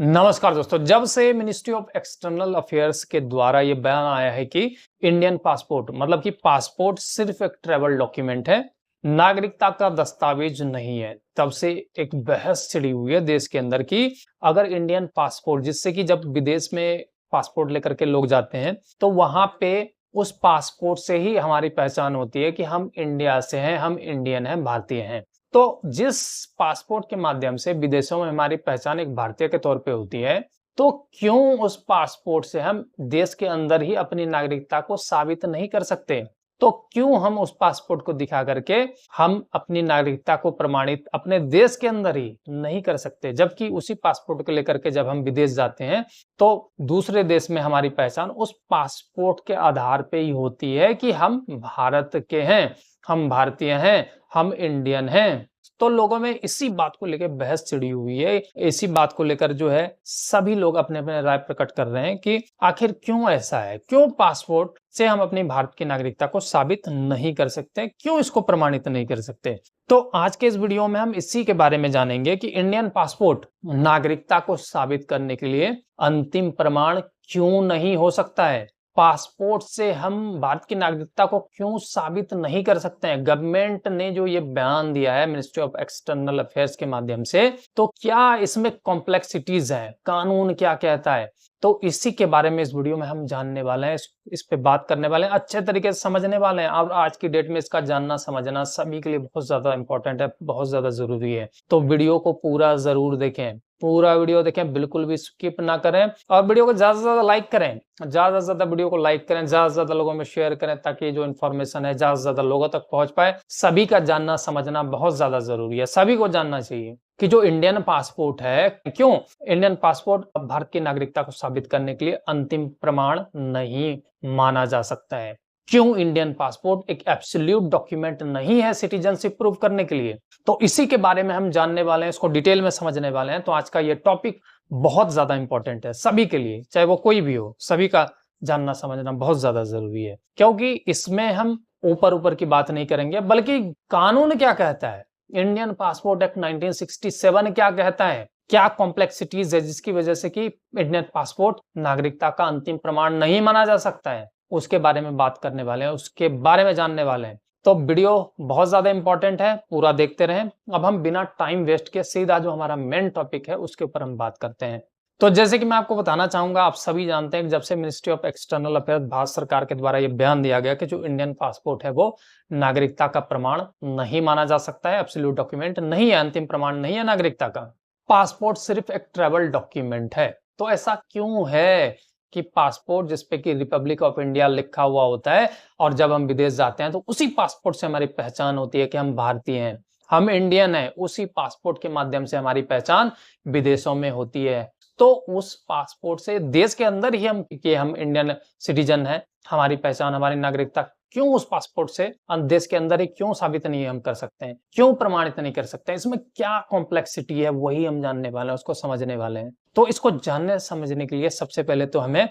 नमस्कार दोस्तों। जब से मिनिस्ट्री ऑफ एक्सटर्नल अफेयर्स के द्वारा ये बयान आया है कि इंडियन पासपोर्ट मतलब कि पासपोर्ट सिर्फ एक ट्रैवल डॉक्यूमेंट है, नागरिकता का दस्तावेज नहीं है, तब से एक बहस छिड़ी हुई है देश के अंदर कि अगर इंडियन पासपोर्ट, जिससे कि जब विदेश में पासपोर्ट लेकर के लोग जाते हैं तो वहां पे उस पासपोर्ट से ही हमारी पहचान होती है कि हम इंडिया से हैं, हम इंडियन हैं, भारतीय हैं। तो जिस पासपोर्ट के माध्यम से विदेशों में हमारी पहचान एक भारतीय के तौर पे होती है, तो क्यों उस पासपोर्ट से हम देश के अंदर ही अपनी नागरिकता को साबित नहीं कर सकते? तो क्यों हम उस पासपोर्ट को दिखा करके हम अपनी नागरिकता को प्रमाणित अपने देश के अंदर ही नहीं कर सकते? जबकि उसी पासपोर्ट को लेकर के जब हम विदेश जाते हैं, तो दूसरे देश में हमारी पहचान उस पासपोर्ट के आधार पे ही होती है कि हम भारत के हैं, हम भारतीय हैं, हम इंडियन हैं। तो लोगों में इसी बात को लेकर बहस छिड़ी हुई है। इसी बात को लेकर जो है सभी लोग अपने-अपने राय प्रकट कर रहे हैं कि आखिर क्यों ऐसा है? क्यों पासपोर्ट से हम अपनी भारत की नागरिकता को साबित नहीं कर सकते? क्यों इसको प्रमाणित नहीं कर सकते? तो आज के इस वीडियो में हम इसी के बारे में जानेंगे कि इंडियन पासपोर्ट नागरिकता को साबित करने के लिए अंतिम प्रमाण क्यों नहीं हो सकता है? पासपोर्ट से हम भारत की नागरिकता को क्यों साबित नहीं कर सकते हैं? गवर्नमेंट ने जो ये बयान दिया है मिनिस्ट्री ऑफ एक्सटर्नल अफेयर्स के माध्यम से, तो क्या इसमें कॉम्प्लेक्सिटीज हैं? कानून क्या कहता है? तो इसी के बारे में इस वीडियो में हम जानने वाले हैं, इस पे बात करने वाले हैं, अच्छे तरीके से समझने वाले हैं। और आज की डेट में इसका जानना समझना सभी के लिए बहुत ज्यादा इंपॉर्टेंट है, बहुत ज्यादा जरूरी है। तो वीडियो को पूरा जरूर देखें, पूरा वीडियो देखें, बिल्कुल भी स्किप ना करें और वीडियो को ज्यादा से ज्यादा लाइक करें। ज्यादा से ज्यादा वीडियो को लाइक करें, ज्यादा से ज्यादा लोगों में शेयर करें ताकि जो इन्फॉर्मेशन है ज्यादा से ज्यादा लोगों तक पहुंच पाए। सभी का जानना समझना बहुत ज्यादा जरूरी है, सभी को जानना चाहिए कि जो इंडियन पासपोर्ट है, क्यों इंडियन पासपोर्ट भारत की नागरिकता को साबित करने के लिए अंतिम प्रमाण नहीं माना जा सकता है। क्यों इंडियन पासपोर्ट एक एब्सोल्यूट डॉक्यूमेंट नहीं है सिटीजनशिप प्रूव करने के लिए? तो इसी के बारे में हम जानने वाले हैं, इसको डिटेल में समझने वाले हैं। तो आज का ये टॉपिक बहुत ज्यादा इंपॉर्टेंट है सभी के लिए, चाहे वो कोई भी हो, सभी का जानना समझना बहुत ज्यादा जरूरी है, क्योंकि इसमें हम ऊपर ऊपर की बात नहीं करेंगे, बल्कि कानून क्या कहता है, इंडियन पासपोर्ट एक्ट 1967 क्या कहता है, क्या कॉम्प्लेक्सिटीज है जिसकी वजह से कि इंडियन पासपोर्ट नागरिकता का अंतिम प्रमाण नहीं माना जा सकता है, उसके बारे में बात करने वाले हैं, उसके बारे में जानने वाले हैं। तो वीडियो बहुत ज्यादा इंपॉर्टेंट है, पूरा देखते रहें। अब हम बिना टाइम वेस्ट किए सीधा जो हमारा मेन टॉपिक है उसके ऊपर हम बात करते हैं। तो जैसे कि मैं आपको बताना चाहूंगा, आप सभी जानते हैं कि जब से ministry of external affairs Bharat सरकार के द्वारा यह बयान दिया गया कि जो इंडियन पासपोर्ट है वो नागरिकता का प्रमाण नहीं माना जा सकता है, एब्सोल्यूट डॉक्यूमेंट नहीं है, अंतिम प्रमाण नहीं है नागरिकता का। पासपोर्ट सिर्फ एक ट्रैवल डॉक्यूमेंट है। तो ऐसा क्यों है कि पासपोर्ट जिसपे कि रिपब्लिक ऑफ इंडिया लिखा हुआ होता है और जब हम विदेश जाते हैं तो उसी पासपोर्ट से हमारी पहचान होती है कि हम भारतीय हैं, हम इंडियन हैं, उसी पासपोर्ट के माध्यम से हमारी पहचान विदेशों में होती है। तो उस पासपोर्ट से देश के अंदर ही हम इंडियन सिटीजन हैं, हमारी पहचान, हमारी नागरिकता क्यों उस पासपोर्ट से देश के अंदर ही क्यों साबित नहीं हम कर सकते हैं, क्यों प्रमाणित नहीं कर सकते हैं? इसमें क्या कॉम्प्लेक्सिटी है वही हम जानने वाले हैं, उसको समझने वाले हैं। तो इसको जानने समझने के लिए सबसे पहले तो हमें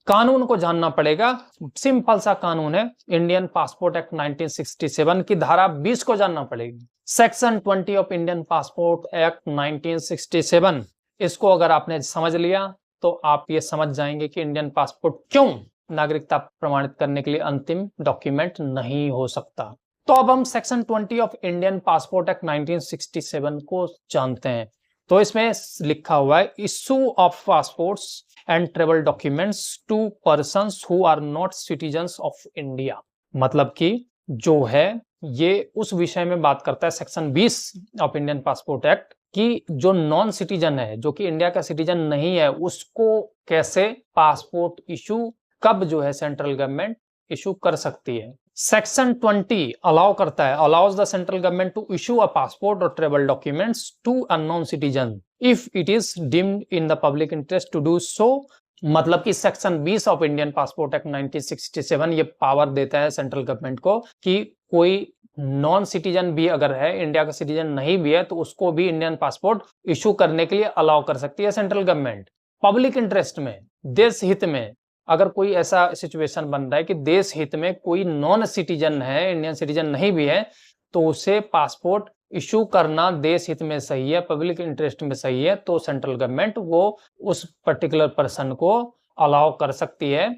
कानून को जानना पड़ेगा। सिंपल सा कानून है, इंडियन पासपोर्ट एक्ट 1967 की धारा 20 को जानना पड़ेगी। Section 20 of Indian passport act 1967, इसको अगर आपने समझ लिया तो आप ये समझ जाएंगे कि इंडियन पासपोर्ट क्यों नागरिकता प्रमाणित करने के लिए अंतिम डॉक्यूमेंट नहीं हो सकता। तो अब हम section 20 of Indian passport act 1967 को जानते हैं। तो इसमें लिखा हुआ है, issue of passports and travel documents to persons who are not citizens of India. मतलब कि जो है ये उस विषय में बात करता है section 20 of Indian passport act कि जो नॉन सिटीजन है, जो कि इंडिया का सिटीजन नहीं है, उसको कैसे पासपोर्ट इशू, कब जो है सेंट्रल गवर्नमेंट इशू कर सकती है। सेक्शन 20 अलाउ करता है, allows the central government to issue a passport or travel documents to a non citizen if it is deemed in the public interest to do so. मतलब कि section 20 of Indian passport act 1967 ये power देता है central government को कि कोई non citizen भी अगर है, इंडिया का सिटीजन नहीं भी है, तो उसको भी इंडियन पासपोर्ट इशू करने के लिए अलाउ कर सकती है सेंट्रल गवर्नमेंट। पब्लिक इंटरेस्ट में, देश हित में, अगर कोई ऐसा सिचुएशन बन रहा है कि देश हित में कोई नॉन सिटीजन है, इंडियन सिटीजन नहीं भी है, तो उसे पासपोर्ट इशू करना देश हित में सही है, पब्लिक इंटरेस्ट में सही है, तो सेंट्रल गवर्नमेंट वो उस पर्टिकुलर पर्सन को अलाउ कर सकती है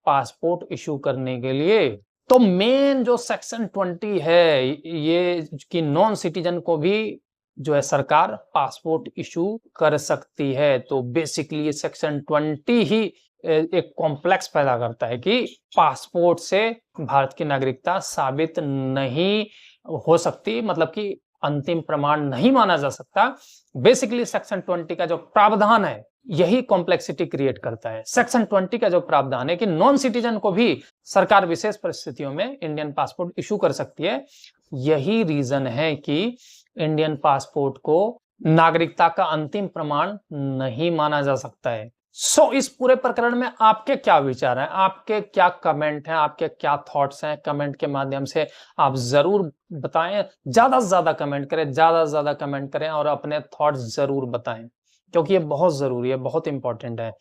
पासपोर्ट इशू करने के लिए। तो मेन जो सेक्शन 20 है ये कि नॉन सिटीजन को भी जो है सरकार पासपोर्ट इशू कर सकती है। तो बेसिकली ये सेक्शन 20 ही एक कॉम्प्लेक्स पैदा करता है कि पासपोर्ट से भारत की नागरिकता साबित नहीं हो सकती, मतलब कि अंतिम प्रमाण नहीं माना जा सकता। बेसिकली सेक्शन 20 का जो प्रावधान है यही कॉम्प्लेक्सिटी क्रिएट करता है। सेक्शन 20 का जो प्रावधान है कि नॉन सिटीजन को भी सरकार विशेष परिस्थितियों में इंडियन पासपोर्ट इशू कर सकती है, यही रीजन है कि इंडियन पासपोर्ट को नागरिकता का अंतिम प्रमाण नहीं माना जा सकता है। इस पूरे प्रकरण में आपके क्या विचार हैं, आपके क्या कमेंट हैं, आपके क्या थॉट्स हैं, कमेंट के माध्यम से आप जरूर बताएं। ज्यादा से ज्यादा कमेंट करें, ज्यादा से ज्यादा कमेंट करें और अपने थॉट्स जरूर बताएं, क्योंकि ये बहुत जरूरी है, बहुत इंपॉर्टेंट है।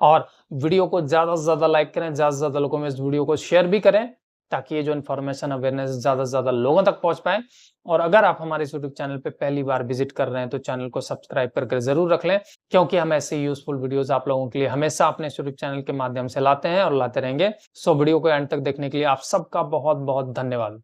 और वीडियो को ज्यादा से ज्यादा लाइक करें, ज्यादा से ज्यादा लोगों में इस वीडियो को शेयर भी करें, ताकि ये जो इन्फॉर्मेशन अवेयरनेस ज्यादा से ज्यादा लोगों तक पहुंच पाए। और अगर आप हमारे यूट्यूब चैनल पे पहली बार विजिट कर रहे हैं तो चैनल को सब्सक्राइब करके जरूर रख लें, क्योंकि हम ऐसे यूजफुल वीडियोस आप लोगों के लिए हमेशा अपने यूट्यूब चैनल के माध्यम से लाते हैं और लाते रहेंगे। वीडियो को एंड तक देखने के लिए आप सबका बहुत बहुत धन्यवाद।